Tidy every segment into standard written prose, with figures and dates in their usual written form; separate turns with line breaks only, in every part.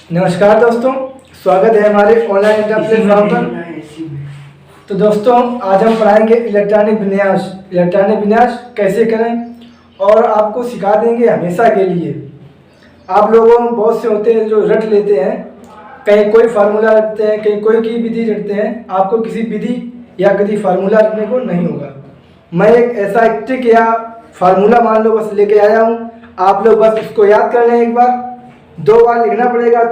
नमस्कार दोस्तों, स्वागत है हमारे ऑनलाइन एग्जाम प्लेटफॉर्म पर। तो दोस्तों, आज हम पढ़ाएंगे इलेक्ट्रॉनिक विन्यास कैसे करें और आपको सिखा देंगे हमेशा के लिए। आप लोगों में बहुत से होते हैं जो रट लेते हैं, कहीं कोई फार्मूला रटते हैं, कहीं कोई की विधि रटते हैं। आपको किसी विधि या किसी फार्मूला रटने को नहीं होगा। मैं एक ऐसा ट्रिक या फार्मूला मान लो बस लेके आया हूँ। आप लोग बस उसको याद कर लें। एक बार 2 बार लिखना पड़ेगा,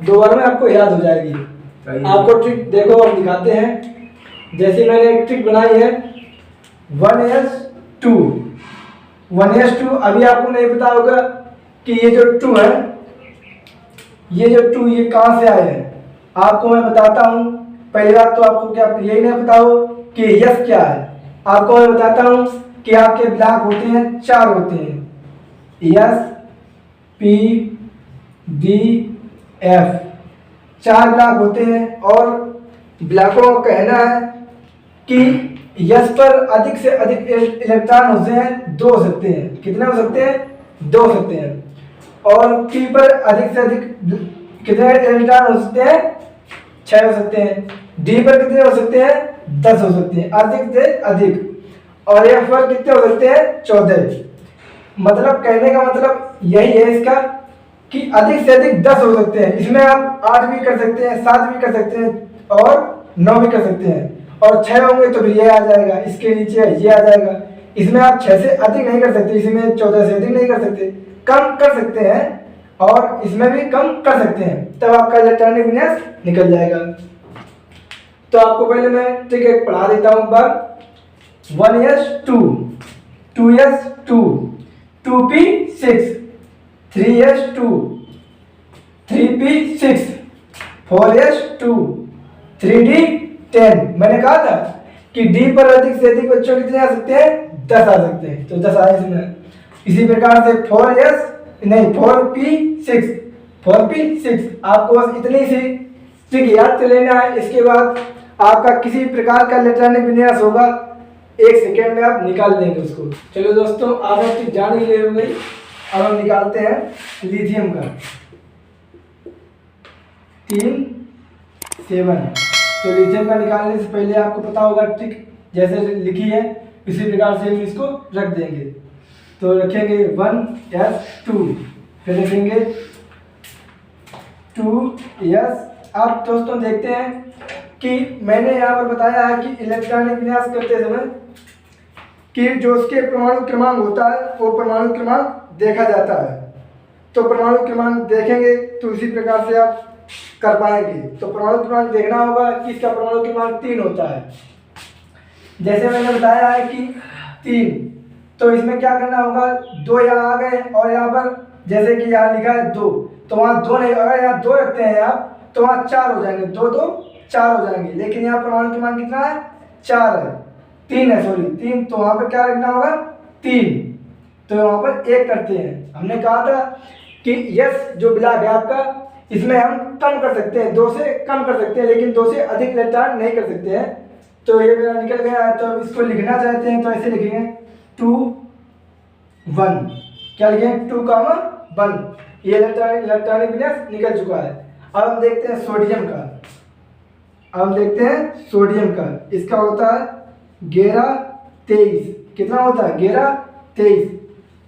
2 बार में आपको याद हो जाएगी। आपको ट्रिक देखो हम दिखाते हैं। जैसे मैंने एक ट्रिक बनाई है 1s2। अभी आपको नहीं पता होगा कि ये जो 2 है, ये कहाँ से आए हैं। आपको मैं बताता हूँ। पहली बात तो आपको क्या यही नहीं पता हो कि यस क्या है। आपको मैं बताता हूँ कि आपके ब्लॉक होते हैं 4 होते हैं, yes P D F. 4 block होते हैं और ब्लॉकों का कहना है कि यस पर अधिक से अधिक इलेक्ट्रॉन होते हैं 2 हो सकते हैं। कितने हो सकते हैं? 2 हो सकते हैं। और पी पर अधिक से अधिक कितने इलेक्ट्रॉन हो सकते हैं? 6 हो सकते हैं। डी पर कितने हो सकते हैं? 10 हो सकते हैं, अधिक से अधिक। और एफ पर कितने हो सकते हैं? 14। मतलब कहने का मतलब यही है इसका कि अधिक से अधिक 10 हो सकते हैं। इसमें आप 8 भी कर सकते हैं, 7 भी कर सकते हैं और 9 भी कर सकते हैं। और 6 होंगे तो फिर ये आ जाएगा, इसके नीचे ये आ जाएगा। इसमें आप 6 से अधिक नहीं कर सकते, इसमें 14 से अधिक नहीं कर सकते, कम कर सकते हैं और इसमें भी कम कर सकते हैं। तब आपका इलेक्ट्रॉनिक विन्यास निकल जाएगा। तो आपको पहले मैं ट्रिक एक पढ़ा देता हूँ। बार 1s2, 2s2, 2p6, 3s2, 3p6, 4s2, 3d10। मैंने कहा था कि डी पर अधिक से अधिक बच्चों कितने आ सकते हैं? 10 आ सकते हैं, तो 10 आए इसमें। इसी प्रकार से 4p6 आपको बस इतनी सी ट्रिक याद कर लेना है। इसके बाद आपका किसी प्रकार का इलेक्ट्रॉनिक विन्यास होगा, 1 सेकेंड में आप निकाल देंगे उसको। चलो दोस्तों, आप ट्रिक जान ही ले गई। अब हम निकालते हैं लिथियम का 3, 7। तो लिथियम का निकालने से पहले आपको पता होगा ट्रिक जैसे लिखी है इसी प्रकार से हम इसको रख देंगे। तो रखेंगे 1s2, फिर रखेंगे 2s। आप दोस्तों देखते हैं कि मैंने यहाँ पर बताया है कि इलेक्ट्रॉनिक विन्यास करते समय कि जो उसके परमाणु क्रमांक होता है वो परमाणु क्रमांक देखा जाता है। तो परमाणु क्रमांक देखेंगे तो इसी प्रकार से आप कर पाएंगे। तो परमाणु क्रमांक देखना होगा कि इसका परमाणु क्रमांक 3 होता है। जैसे मैंने बताया है कि 3, तो इसमें क्या करना होगा, 2 यहाँ आ गए और यहाँ पर जैसे कि यहाँ लिखा है 2, तो वहाँ 2 नहीं, अगर यहाँ 2 रखते हैं आप तो वहाँ 4 हो जाएंगे, 2 2 4 हो जाएंगे। लेकिन यहाँ परमाणु क्रमांक कितना है? 4 है, 3 है, सॉरी 3। तो वहाँ पर क्या रखना होगा? 3। तो वहाँ पर 1 करते हैं। हमने कहा था कि यस जो ब्लॉक है आपका, इसमें हम कम कर सकते हैं, 2 से कम कर सकते हैं, लेकिन 2 से अधिक इलेक्ट्रॉन नहीं कर सकते हैं। तो ये मेरा निकल गया है। तो इसको लिखना चाहते हैं तो ऐसे लिखेंगे 2 1। क्या लिखेंगे? 2, 1। ये इलेक्ट्रॉनिक विन्यास निकल चुका है। अब हम देखते हैं सोडियम का। इसका होता है 11 23। कितना होता है? 11 23।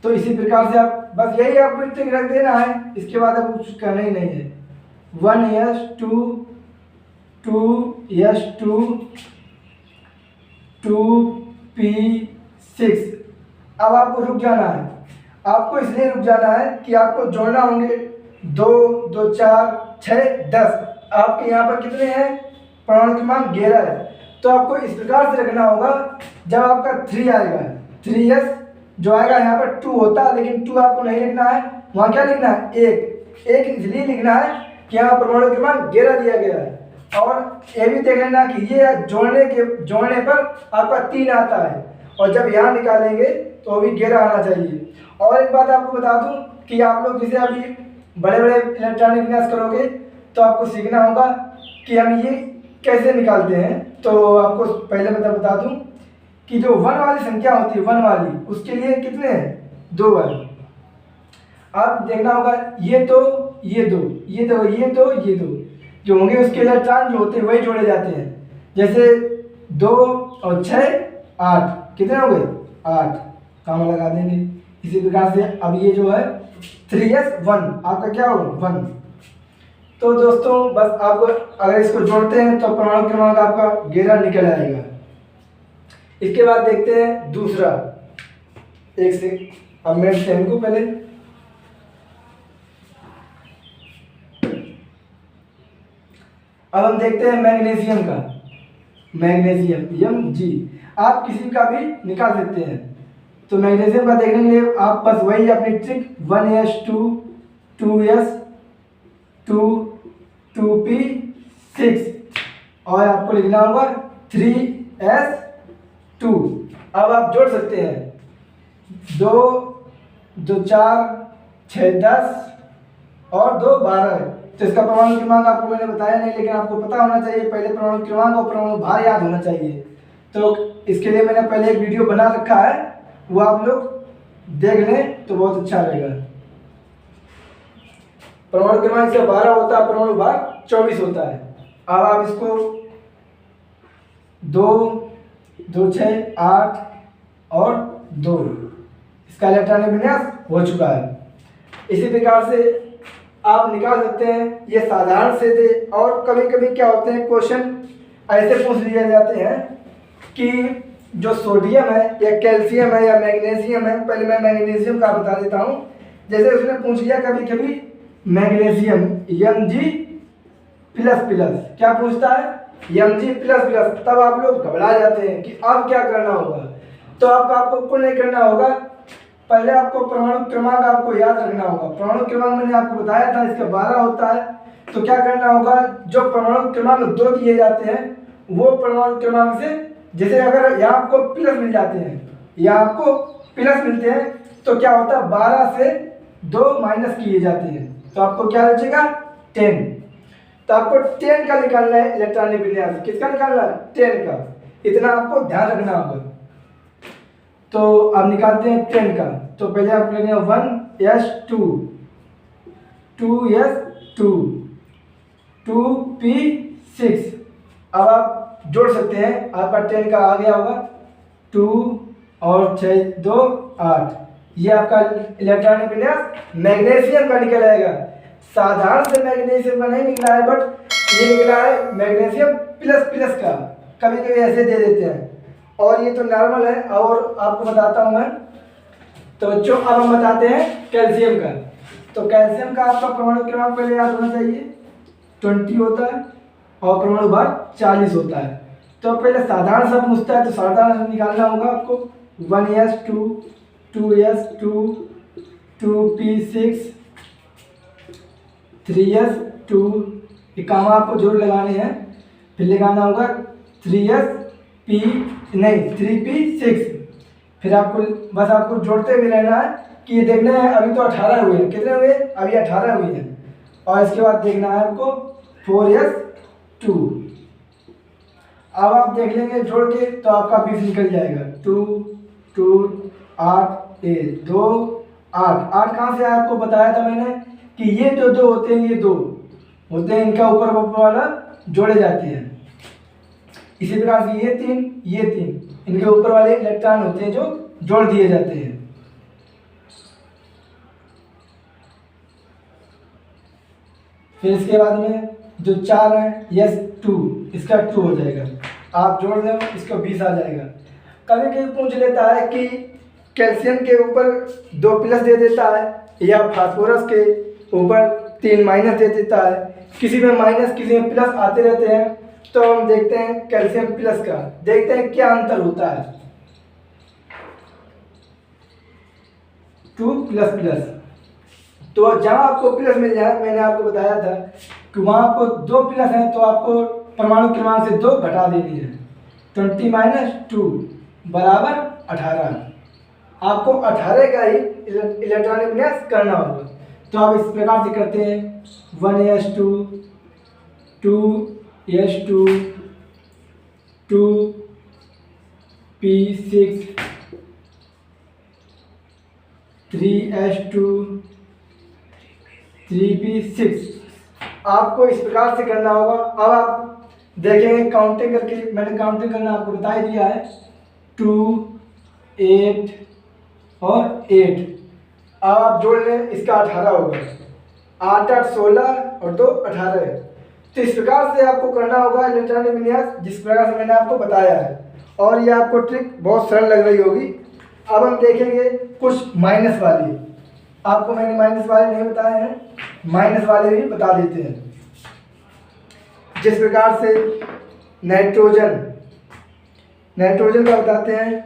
तो इसी प्रकार से आप बस यही आपको ट्रिक रख देना है। इसके बाद आपको कुछ करना ही नहीं है। 1s2, 2s2, 2p6। अब आपको रुक जाना है। आपको इसलिए रुक जाना है कि आपको जोड़ना होंगे 2 2 4 6 10। आपके यहाँ पर कितने हैं? परमाणु क्रमांक 11 है। तो आपको इस प्रकार से रखना होगा। जब आपका 3 आएगा, 3s जो आएगा यहाँ पर 2 होता है, लेकिन 2 आपको नहीं लिखना है, वहाँ क्या लिखना है? 1 इसलिए लिखना है कि यहाँ परमाणु क्रमांक 11 दिया गया है। और ये भी देख लेना कि ये जोड़ने पर आपका 3 आता है, और जब यहाँ निकालेंगे तो भी 11 आना चाहिए। और एक बात आपको बता दूं कि आप लोग जैसे अभी बड़े बड़े इलेक्ट्रॉनिक विन्यास करोगे तो आपको सीखना होगा कि हम ये कैसे निकालते हैं। तो आपको पहले मैं बता दूं कि जो 1 वाली संख्या होती है, 1 वाली, उसके लिए कितने हैं? 2 1। अब देखना होगा ये तो ये दो, ये दो, ये दो, ये दो जो होंगे उसके इलेक्ट्रॉन जो होते हैं वही जोड़े जाते हैं। जैसे 2 और 6 8, कितने हो गए 8, काम लगा देंगे। इसी प्रकार से अब ये जो है 3s1 आपका क्या होगा 1। तो दोस्तों बस आप अगर इसको जोड़ते हैं तो परमाणु क्रमांक आपका 11 निकल आएगा। इसके बाद देखते हैं दूसरा, एक से अब मिनट इनको पहले। अब हम देखते हैं मैग्नीशियम का, मैग्नीशियम Mg आप किसी का भी निकाल सकते हैं। तो मैग्नीशियम का देखने के लिए आप बस वही अपनी ट्रिक 1s2 2s 2 2p6 और आपको लिखना होगा 3s2। अब आप जोड़ सकते हैं 2 2 4 6 10 और 2 12। तो इसका परमाणु क्रमांक आपको मैंने बताया नहीं, लेकिन आपको पता होना चाहिए पहले परमाणु क्रमांक और परमाणु भार याद होना चाहिए। तो इसके लिए मैंने पहले एक वीडियो बना रखा है, वो आप लोग देख लें तो बहुत अच्छा रहेगा। परमाणु क्रमांक से 12 होता है, परमाणु भार 24 होता है। अब आप इसको 2 2 6 8 और 2 इसका इलेक्ट्रॉनिक विन्यास हो चुका है। इसी प्रकार से आप निकाल सकते हैं। ये साधारण से थे और कभी कभी क्या होते हैं क्वेश्चन ऐसे पूछ लिए जाते हैं कि जो सोडियम है या कैल्शियम है या मैग्नीशियम है, पहले मैं मैग्नीशियम का बता देता हूँ। जैसे उसने पूछ लिया कभी कभी मैग्नीशियम Mg प्लस प्लस, क्या पूछता है Mg प्लस प्लस, तब आप लोग घबरा जाते हैं कि अब क्या करना होगा। तो आपको कुछ नहीं करना होगा, पहले आपको परमाणु क्रमांक आपको याद रखना होगा। परमाणु क्रमांक मैंने आपको बताया था इसका 12 होता है। तो क्या करना होगा, जो परमाणु क्रमांक 2 दिए जाते हैं वो परमाणु क्रमांक से, जैसे अगर यहाँ आपको प्लस मिल जाते हैं या आपको प्लस मिलते हैं तो क्या होता है 12 से 2 माइनस किए जाते हैं, तो आपको क्या बचेगा 10। तो आपको 10 का निकालना है इलेक्ट्रॉनिक विन्यास। किसका निकालना है 10 का, इतना आपको ध्यान रखना होगा। तो अब निकालते हैं 10 का। तो पहले आप लेंगे 1s2 2s2 2p6। अब आप जोड़ सकते हैं, आपका 10 का आ गया होगा 2 और 6 2 8। ये आपका इलेक्ट्रॉनिक विन्यास मैग्नीशियम का निकल आएगा। साधारण से मैग्नीशियम का नहीं निकला है, बट ये निकला है मैग्नीशियम प्लस प्लस का। कभी कभी ऐसे दे देते हैं, और ये तो नॉर्मल है। और आपको बताता हूँ मैं, तो बच्चों अब हम बताते हैं कैल्शियम का। तो कैल्शियम का आपका परमाणु क्रमांक पहले याद होना चाहिए 20 होता है और परमाणु भार 40 होता है। तो पहले साधारण सा पूछता है तो साधारण निकालना होगा आपको 1s2 2s2 2p6 3s2, ये काम आपको जोड़ लगाने हैं। फिर लगाना होगा 3p6। फिर आपको बस आपको जोड़ते हुए रहना है कि ये देखना है अभी तो 18 हुए हैं, कितने हुए अभी 18 हुए हैं। और इसके बाद देखना है आपको 4s2। अब आप देख लेंगे जोड़ के तो आपका 20 निकल जाएगा। 2 2 8 1 2 8 8 कहाँ से आपको बताया था मैंने कि ये जो 2 होते हैं, ये 2 होते हैं, इनका ऊपर वाला जोड़े जाते हैं। इसी प्रकार से ये 3 इनके ऊपर वाले इलेक्ट्रॉन होते हैं जो जोड़ दिए जाते हैं। फिर इसके बाद में जो 4 है s2, इसका 2 हो जाएगा। आप जोड़ दें इसको 20 आ जाएगा। कभी कभी पूछ लेता है कि कैल्शियम के ऊपर 2 प्लस दे देता है या फास्फोरस के ऊपर 3 माइनस दे देता है। किसी में माइनस किसी में प्लस आते रहते हैं। तो हम देखते हैं कैल्शियम प्लस का, देखते हैं क्या अंतर होता है। 2 प्लस प्लस, तो जहाँ आपको प्लस मिल जाए, मैंने आपको बताया था कि वहाँ आपको 2 प्लस है तो आपको परमाणु क्रमांक से 2 घटा देनी है। 20 - 2 बराबर 18। आपको 18 का ही इलेक्ट्रॉनिक विन्यास करना होगा। तो आप इस प्रकार से करते हैं 1s2 2s2 2p6 3s2 3p6 आपको इस प्रकार से करना होगा। अब आप देखेंगे काउंटिंग करके, मैंने काउंटिंग करना आपको बता ही दिया है, 2 8 और 8। अब आप जोड़ लें, इसका 18 होगा, 8 8 16 और 2 18। तो इस प्रकार से आपको करना होगा इलेक्ट्रॉनिक विन्यास, जिस प्रकार से मैंने आपको बताया है। और ये आपको ट्रिक बहुत सरल लग रही होगी। अब हम देखेंगे कुछ माइनस वाली, आपको मैंने माइनस वाले नहीं बताए हैं, माइनस वाले भी बता देते हैं। जिस प्रकार से नाइट्रोजन का बताते हैं।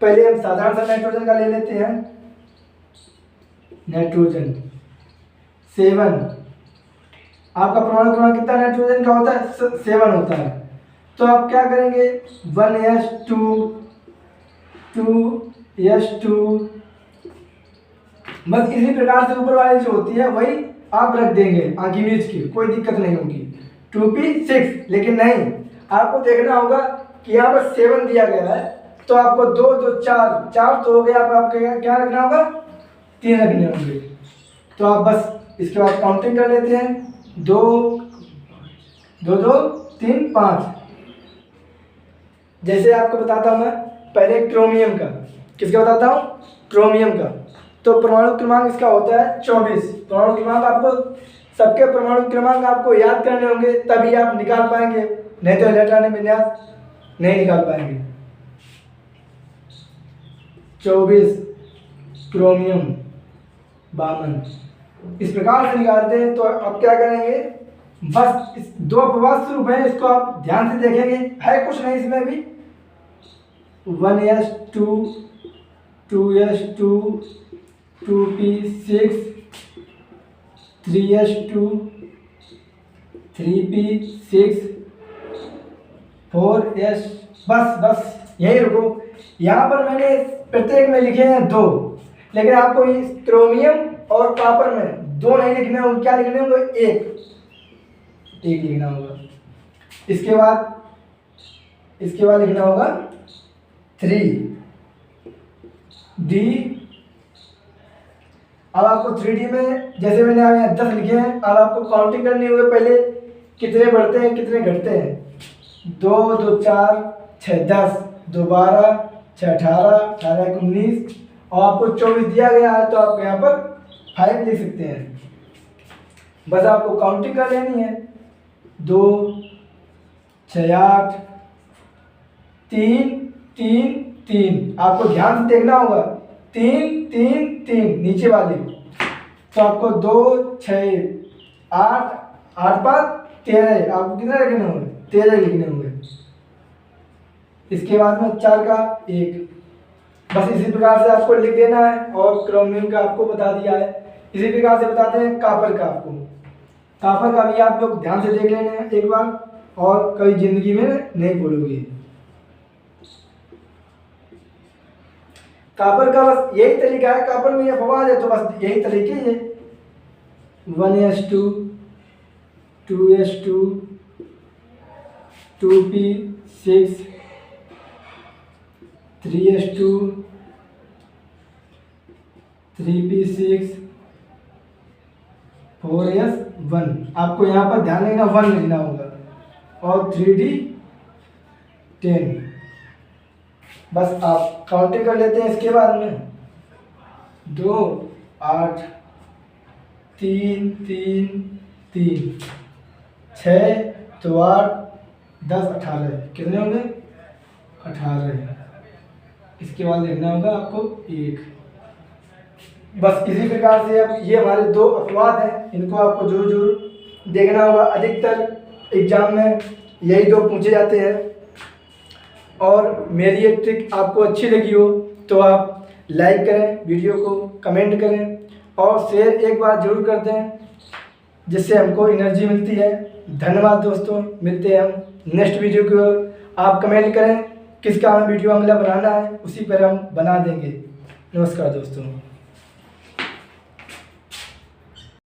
पहले हम साधारण सा नाइट्रोजन का ले लेते हैं। नाइट्रोजन 7, आपका परमाणु क्रमांक कितना नाइट्रोजन का होता है? 7 होता है। तो आप क्या करेंगे, 1s2 2s2, बस इसी प्रकार से ऊपर वाली जो होती है वही आप रख देंगे आगे मीच की, कोई दिक्कत नहीं होगी। 2p6, लेकिन नहीं, आपको देखना होगा कि यहाँ पर 7 दिया गया है, तो आपको 2 2 4 तो हो गया, आपको क्या रखना होगा? 3 रखने होंगे। तो आप बस इसके बाद काउंटिंग कर लेते हैं, 2 2 2 3 5। जैसे आपको बताता हूँ मैं पहले क्रोमियम का, किसका बताता हूँ? क्रोमियम का। तो परमाणु क्रमांक इसका होता है 24। परमाणु क्रमांक आपको, सबके परमाणु क्रमांक आपको याद करने होंगे, तभी आप निकाल पाएंगे, नहीं तो इलेक्ट्रॉनिक विन्यास नहीं निकाल पाएंगे। 24 क्रोमियम 52, इस प्रकार से निकालते हैं। तो अब क्या करेंगे, बस इस 2 अपवाद स्वरूप है, इसको आप ध्यान से देखेंगे, है कुछ नहीं इसमें भी। 1s2 2s2 2p6 3s2 3p6 4s, बस यही रुको। यहाँ पर मैंने प्रत्येक में लिखे हैं 2, लेकिन आपको इस क्रोमियम और कॉपर में 2 नहीं लिखने होंगे, क्या लिखने होंगे? 1 लिखना होगा। इसके बाद लिखना होगा 3d। अब आपको 3d में, जैसे मैंने यहाँ 10 लिखे हैं, अब आपको काउंटिंग करनी होगी पहले, कितने बढ़ते हैं कितने घटते हैं। 2 2 4 6 10 2 12 6 18 18 19, और आपको 24 दिया गया है, तो आप यहाँ पर 5 लिख सकते हैं। बस आपको काउंटिंग कर लेनी है, 2 6 8 3 3 3। आपको ध्यान से देखना होगा, 3 3 3 नीचे वाले। तो आपको 2 6 8 8 5 13, आपको कितने लिखने होंगे? 13 लिखने होंगे। इसके बाद में 4 का 1, बस इसी प्रकार से आपको लिख देना है। और क्रोमियम का आपको बता दिया है। इसी प्रकार से बताते हैं कॉपर का। आपको कॉपर का भी आप लोग ध्यान से देख लेना है एक बार, और कभी जिंदगी में नहीं भूलोगे। कॉपर का बस यही तरीका है, कॉपर में ये फवाद है, तो बस यही तरीके है। 1s2 2s2 2p6 3s2 3p6 4s1। आपको यहाँ पर ध्यान देना, 1 लिखना होगा, और 3d 10। बस आप काउंटिंग कर लेते हैं। इसके बाद में 2 8 3 3 3 6 तो 8 10 18, कितने होंगे? 18। इसके बाद लिखना होगा आपको 1। बस इसी प्रकार से अब ये हमारे 2 अपवाद हैं, इनको आपको जरूर देखना होगा। अधिकतर एग्जाम में यही 2 पूछे जाते हैं। और मेरी ये ट्रिक आपको अच्छी लगी हो तो आप लाइक करें वीडियो को, कमेंट करें और शेयर एक बार जरूर कर दें, जिससे हमको एनर्जी मिलती है। धन्यवाद दोस्तों, मिलते हैं हम नेक्स्ट वीडियो की ओर। आप कमेंट करें किसका हमें वीडियो अगला बनाना है, उसी पर हम बना देंगे। नमस्कार दोस्तों।